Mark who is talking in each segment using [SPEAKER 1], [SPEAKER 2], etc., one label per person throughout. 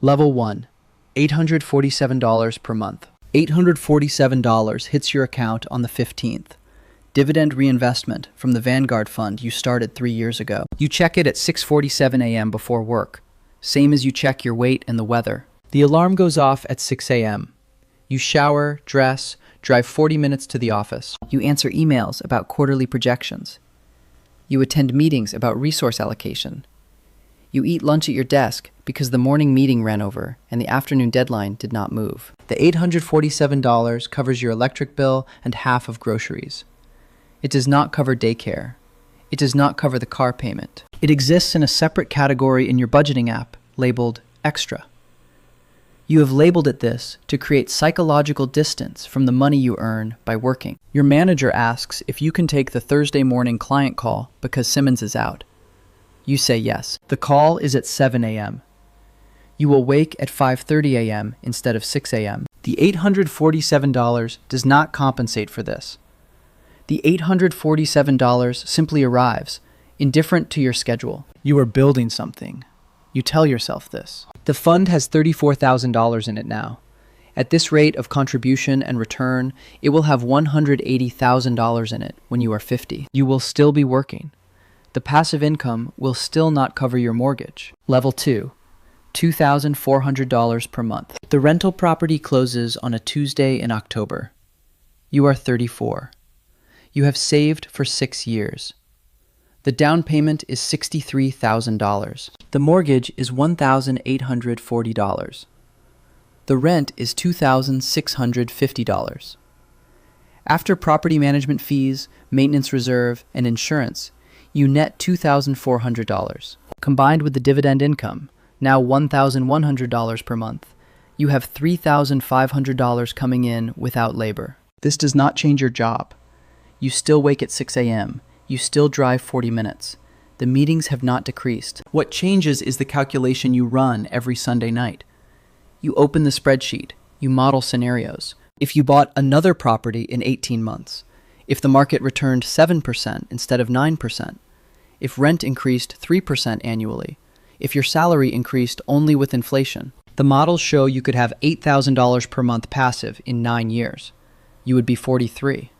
[SPEAKER 1] Level 1, $847 per month. $847 hits your account on the 15th. Dividend reinvestment from the Vanguard fund you started 3 years ago. You check it at 6:47 a.m. before work, same as you check your weight and the weather. The alarm goes off at 6 a.m. You shower, dress, drive 40 minutes to the office. You answer emails about quarterly projections. You attend meetings about resource allocation. You eat lunch at your desk because the morning meeting ran over and the afternoon deadline did not move. The $847 covers your electric bill and half of groceries. It does not cover daycare. It does not cover the car payment. It exists in a separate category in your budgeting app labeled Extra. You have labeled it this to create psychological distance from the money you earn by working. Your manager asks if you can take the Thursday morning client call because Simmons is out. You say yes. The call is at 7 a.m. You will wake at 5:30 a.m. instead of 6 a.m. The $847 does not compensate for this. The $847 simply arrives, indifferent to your schedule. You are building something. You tell yourself this. The fund has $34,000 in it now. At this rate of contribution and return, it will have $180,000 in it when you are 50. You will still be working. The passive income will still not cover your mortgage. Level 2, $2,400 per month. The rental property closes on a Tuesday in October. You are 34. You have saved for 6 years. The down payment is $63,000. The mortgage is $1,840. The rent is $2,650. After property management fees, maintenance reserve, and insurance, you net $2,400. Combined with the dividend income, now $1,100 per month, you have $3,500 coming in without labor. This does not change your job. You still wake at 6 a.m. You still drive 40 minutes. The meetings have not decreased. What changes is the calculation you run every Sunday night. You open the spreadsheet. You model scenarios. If you bought another property in 18 months, if the market returned 7% instead of 9%, if rent increased 3% annually, if your salary increased only with inflation, the models show you could have $8,000 per month passive in 9 years. You would be 43.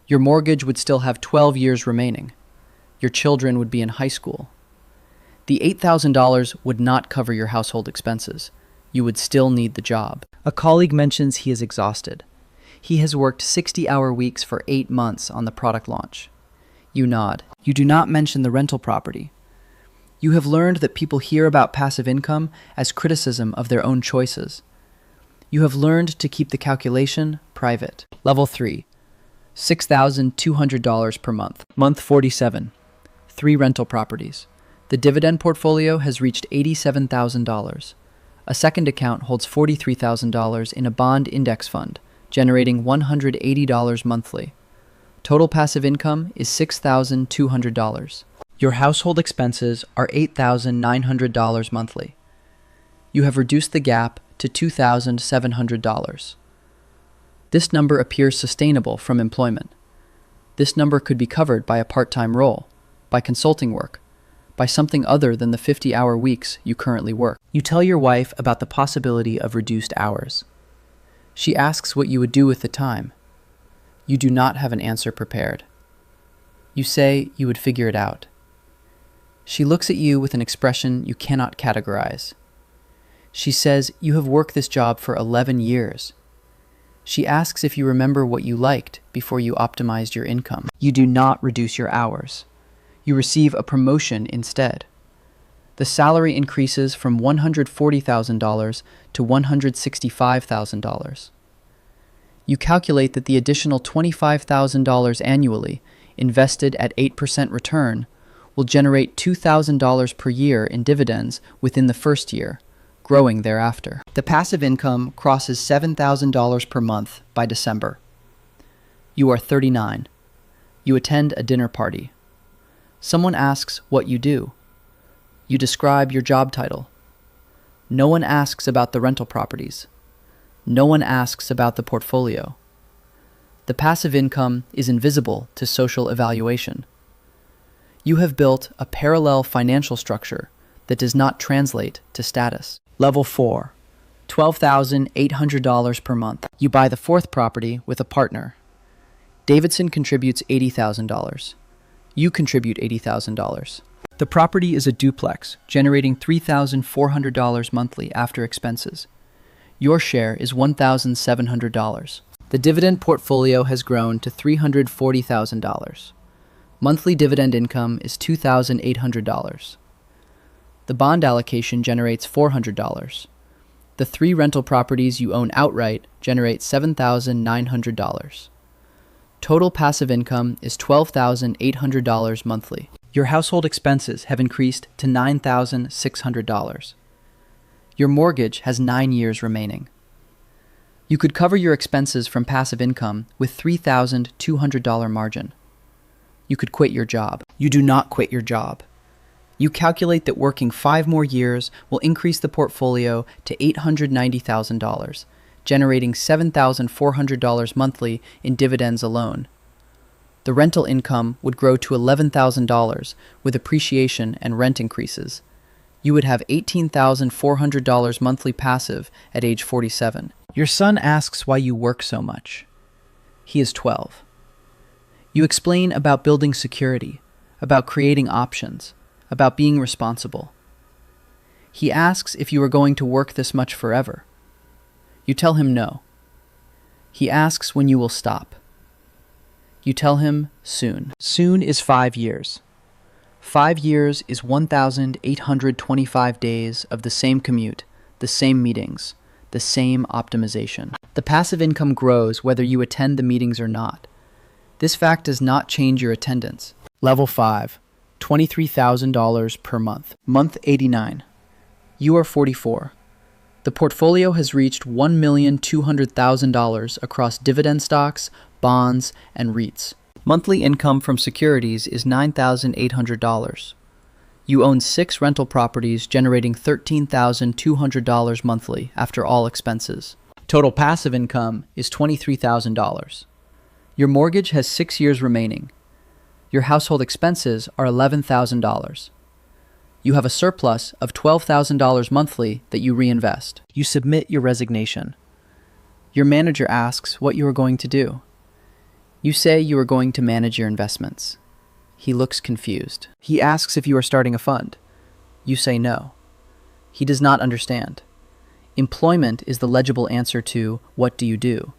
[SPEAKER 1] Your mortgage would still have 12 years remaining. Your children would be in high school. The $8,000 would not cover your household expenses. You would still need the job. A colleague mentions he is exhausted. He has worked 60-hour weeks for 8 months on the product launch. You nod. You do not mention the rental property. You have learned that people hear about passive income as criticism of their own choices. You have learned to keep the calculation private. Level 3. $6,200 per month. Month 47. 3 rental properties. The dividend portfolio has reached $87,000. A second account holds $43,000 in a bond index fund, generating $180 monthly. Total passive income is $6,200. Your household expenses are $8,900 monthly. You have reduced the gap to $2,700. This number appears sustainable from employment. This number could be covered by a part-time role, by consulting work, by something other than the 50-hour weeks you currently work. You tell your wife about the possibility of reduced hours. She asks what you would do with the time. You do not have an answer prepared. You say you would figure it out. She looks at you with an expression you cannot categorize. She says you have worked this job for 11 years. She asks if you remember what you liked before you optimized your income. You do not reduce your hours. You receive a promotion instead. The salary increases from $140,000 to $165,000. You calculate that the additional $25,000 annually, invested at 8% return, will generate $2,000 per year in dividends within the first year, growing thereafter. The passive income crosses $7,000 per month by December. You are 39. You attend a dinner party. Someone asks what you do. You describe your job title. No one asks about the rental properties. No one asks about the portfolio. The passive income is invisible to social evaluation. You have built a parallel financial structure that does not translate to status. Level 4, $12,800 per month. You buy the fourth property with a partner. Davidson contributes $80,000. You contribute $80,000. The property is a duplex, generating $3,400 monthly after expenses. Your share is $1,700. The dividend portfolio has grown to $340,000. Monthly dividend income is $2,800. The bond allocation generates $400. The 3 rental properties you own outright generate $7,900. Total passive income is $12,800 monthly. Your household expenses have increased to $9,600. Your mortgage has 9 years remaining. You could cover your expenses from passive income with $3,200 margin. You could quit your job. You do not quit your job. You calculate that working 5 more years will increase the portfolio to $890,000, generating $7,400 monthly in dividends alone. The rental income would grow to $11,000 with appreciation and rent increases. You would have $18,400 monthly passive at age 47. Your son asks why you work so much. He is 12. You explain about building security, about creating options, about being responsible. He asks if you are going to work this much forever. You tell him no. He asks when you will stop. You tell him soon. Soon is 5 years. 5 years is 1,825 days of the same commute, the same meetings, the same optimization. The passive income grows whether you attend the meetings or not. This fact does not change your attendance. Level 5, $23,000 per month. Month 89. You are 44. The portfolio has reached $1,200,000 across dividend stocks, bonds, and REITs. Monthly income from securities is $9,800. You own 6 rental properties generating $13,200 monthly after all expenses. Total passive income is $23,000. Your mortgage has 6 years remaining. Your household expenses are $11,000. You have a surplus of $12,000 monthly that you reinvest. You submit your resignation. Your manager asks what you are going to do. You say you are going to manage your investments. He looks confused. He asks if you are starting a fund. You say no. He does not understand. Employment is the legible answer to what do you do?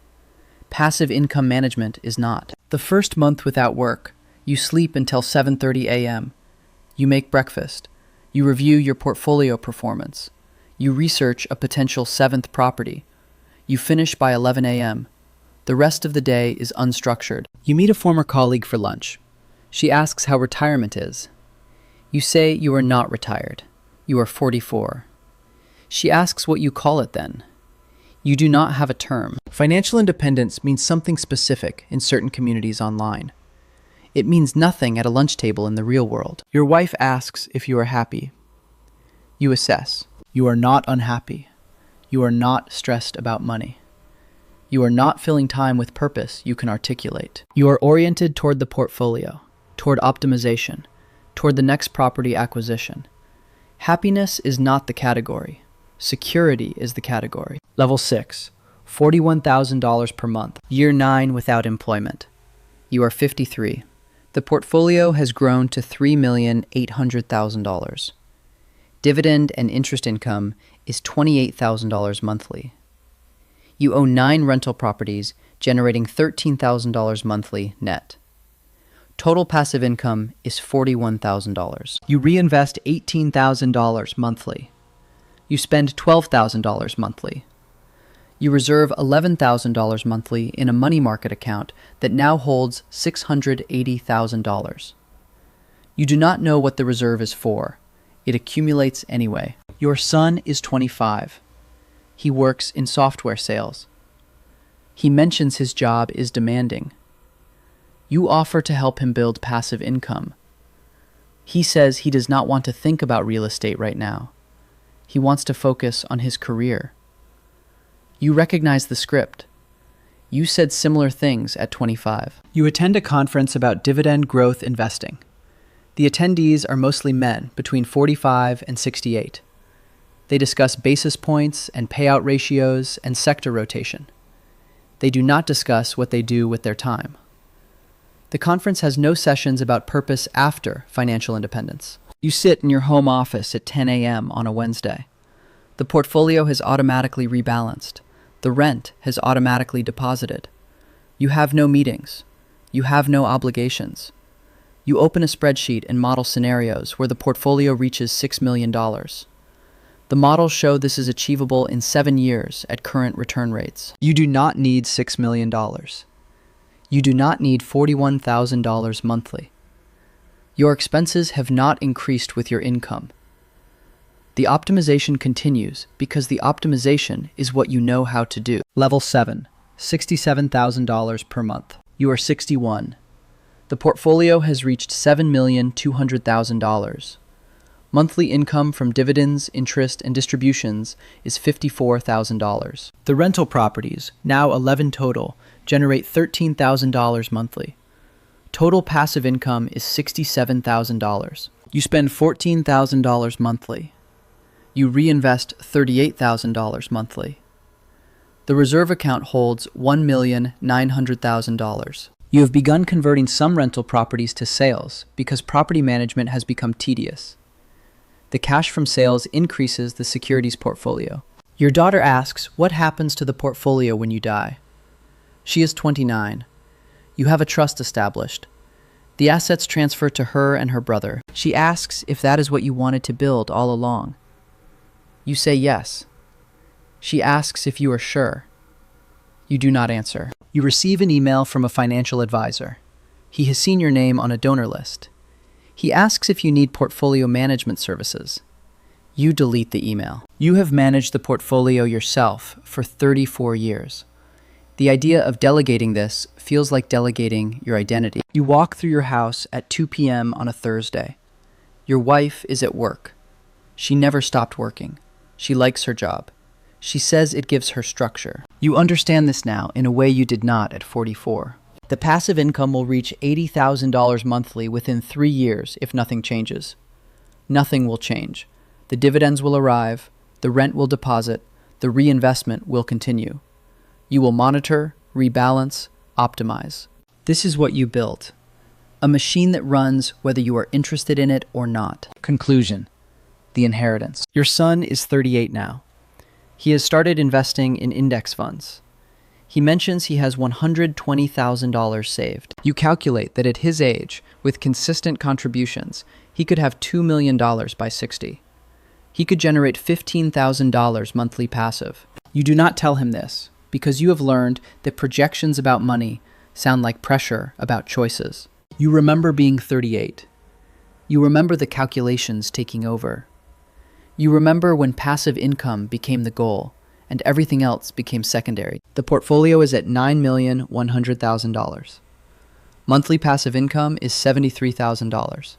[SPEAKER 1] Passive income management is not. The first month without work, you sleep until 7:30 a.m. You make breakfast. You review your portfolio performance. You research a potential 7th property. You finish by 11 a.m. The rest of the day is unstructured. You meet a former colleague for lunch. She asks how retirement is. You say you are not retired. You are 44. She asks what you call it then. You do not have a term. Financial independence means something specific in certain communities online. It means nothing at a lunch table in the real world. Your wife asks if you are happy. You assess. You are not unhappy. You are not stressed about money. You are not filling time with purpose you can articulate. You are oriented toward the portfolio, toward optimization, toward the next property acquisition. Happiness is not the category. Security is the category. Level 6, $41,000 per month. Year 9 without employment. You are 53. The portfolio has grown to $3,800,000. Dividend and interest income is $28,000 monthly. You own 9 rental properties, generating $13,000 monthly net. Total passive income is $41,000. You reinvest $18,000 monthly. You spend $12,000 monthly. You reserve $11,000 monthly in a money market account that now holds $680,000. You do not know what the reserve is for. It accumulates anyway. Your son is 25. He works in software sales. He mentions his job is demanding. You offer to help him build passive income. He says he does not want to think about real estate right now. He wants to focus on his career. You recognize the script. You said similar things at 25. You attend a conference about dividend growth investing. The attendees are mostly men between 45 and 68. They discuss basis points and payout ratios and sector rotation. They do not discuss what they do with their time. The conference has no sessions about purpose after financial independence. You sit in your home office at 10 a.m. on a Wednesday. The portfolio has automatically rebalanced. The rent has automatically deposited. You have no meetings. You have no obligations. You open a spreadsheet and model scenarios where the portfolio reaches $6 million. The models show this is achievable in 7 years at current return rates. You do not need $6 million. You do not need $41,000 monthly. Your expenses have not increased with your income. The optimization continues because the optimization is what you know how to do. Level 7, $67,000 per month. You are 61. The portfolio has reached $7,200,000. Monthly income from dividends, interest, and distributions is $54,000. The rental properties, now 11 total, generate $13,000 monthly. Total passive income is $67,000. You spend $14,000 monthly. You reinvest $38,000 monthly. The reserve account holds $1,900,000. You have begun converting some rental properties to sales because property management has become tedious. The cash from sales increases the securities portfolio. Your daughter asks, what happens to the portfolio when you die? She is 29. You have a trust established. The assets transfer to her and her brother. She asks if that is what you wanted to build all along. You say yes. She asks if you are sure. You do not answer. You receive an email from a financial advisor. He has seen your name on a donor list. He asks if you need portfolio management services. You delete the email. You have managed the portfolio yourself for 34 years. The idea of delegating this feels like delegating your identity. You walk through your house at 2 p.m. on a Thursday. Your wife is at work. She never stopped working. She likes her job. She says it gives her structure. You understand this now in a way you did not at 44. The passive income will reach $80,000 monthly within 3 years if nothing changes. Nothing will change. The dividends will arrive, the rent will deposit, the reinvestment will continue. You will monitor, rebalance, optimize. This is what you built. A machine that runs whether you are interested in it or not. Conclusion. The inheritance. Your son is 38 now. He has started investing in index funds. He mentions he has $120,000 saved. You calculate that at his age, with consistent contributions, he could have $2 million by 60. He could generate $15,000 monthly passive. You do not tell him this because you have learned that projections about money sound like pressure about choices. You remember being 38. You remember the calculations taking over. You remember when passive income became the goal and everything else became secondary. The portfolio is at $9,100,000. Monthly passive income is $73,000.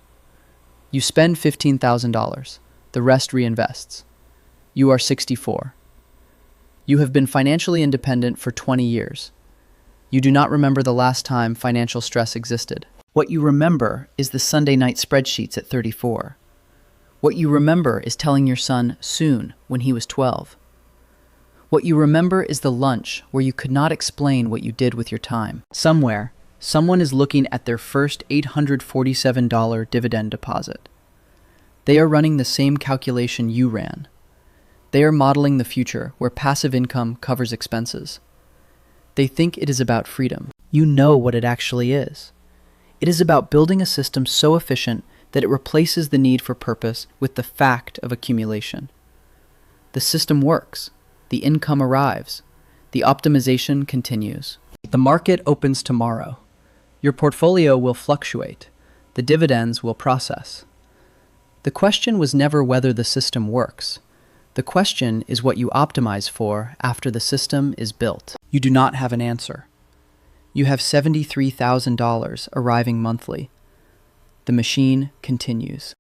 [SPEAKER 1] You spend $15,000. The rest reinvests. You are 64. You have been financially independent for 20 years. You do not remember the last time financial stress existed. What you remember is the Sunday night spreadsheets at 34. What you remember is telling your son soon when he was 12. What you remember is the lunch where you could not explain what you did with your time. Somewhere, someone is looking at their first $847 dividend deposit. They are running the same calculation you ran. They are modeling the future where passive income covers expenses. They think it is about freedom. You know what it actually is. It is about building a system so efficient that it replaces the need for purpose with the fact of accumulation. The system works. The income arrives. The optimization continues. The market opens tomorrow. Your portfolio will fluctuate. The dividends will process. The question was never whether the system works. The question is what you optimize for after the system is built. You do not have an answer. You have $73,000 arriving monthly. The machine continues.